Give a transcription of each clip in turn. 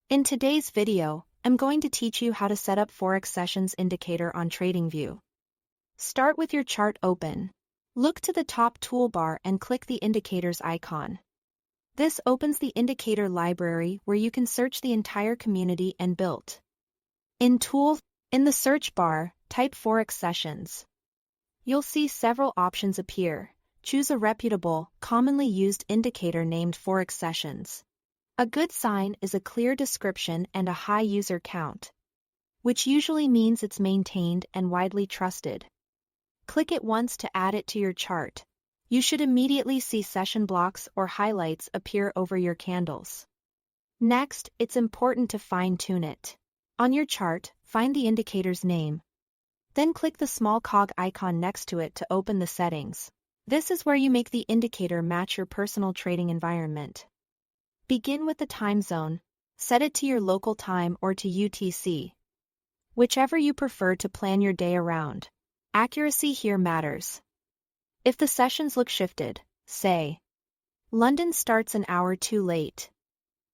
In today's video, I'm going to teach you how to set up Forex Sessions Indicator on Tradingview. Start with your chart open. Look to the top toolbar and click the Indicators icon. This opens the indicator library where you can search the entire community and build. In the search bar, type Forex Sessions. You'll see several options appear. Choose a reputable, commonly used indicator named Forex Sessions. A good sign is a clear description and a high user count, which usually means it's maintained and widely trusted. Click it once to add it to your chart. You should immediately see session blocks or highlights appear over your candles. Next, it's important to fine-tune it. On your chart, find the indicator's name. Then click the small cog icon next to it to open the settings. This is where you make the indicator match your personal trading environment. Begin with the time zone. Set it to your local time or to UTC, whichever you prefer to plan your day around. Accuracy here matters. If the sessions look shifted, say, London starts an hour too late,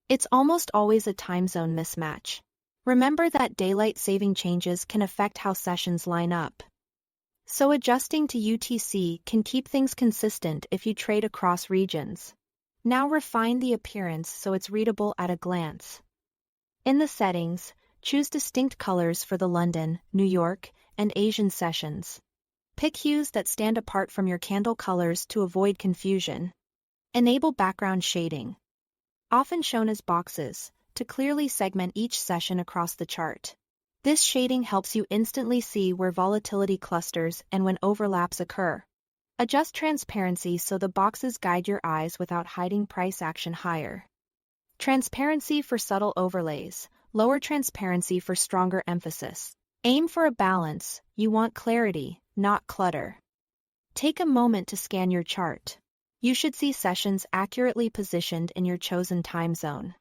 it's almost always a time zone mismatch. Remember that daylight saving changes can affect how sessions line up. So adjusting to UTC can keep things consistent if you trade across regions. Now refine the appearance so it's readable at a glance. In the settings, choose distinct colors for the London, New York, and Asian sessions. Pick hues that stand apart from your candle colors to avoid confusion. Enable background shading, often shown as boxes, to clearly segment each session across the chart. This shading helps you instantly see where volatility clusters and when overlaps occur. Adjust transparency so the boxes guide your eyes without hiding price action higher. Transparency for subtle overlays, lower transparency for stronger emphasis. Aim for a balance. You want clarity, not clutter. Take a moment to scan your chart. You should see sessions accurately positioned in your chosen time zone,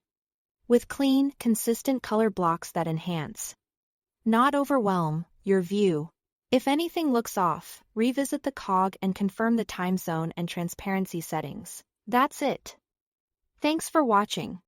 with clean, consistent color blocks that enhance, not overwhelm, your view. If anything looks off, revisit the cog and confirm the time zone and transparency settings. That's it. Thanks for watching.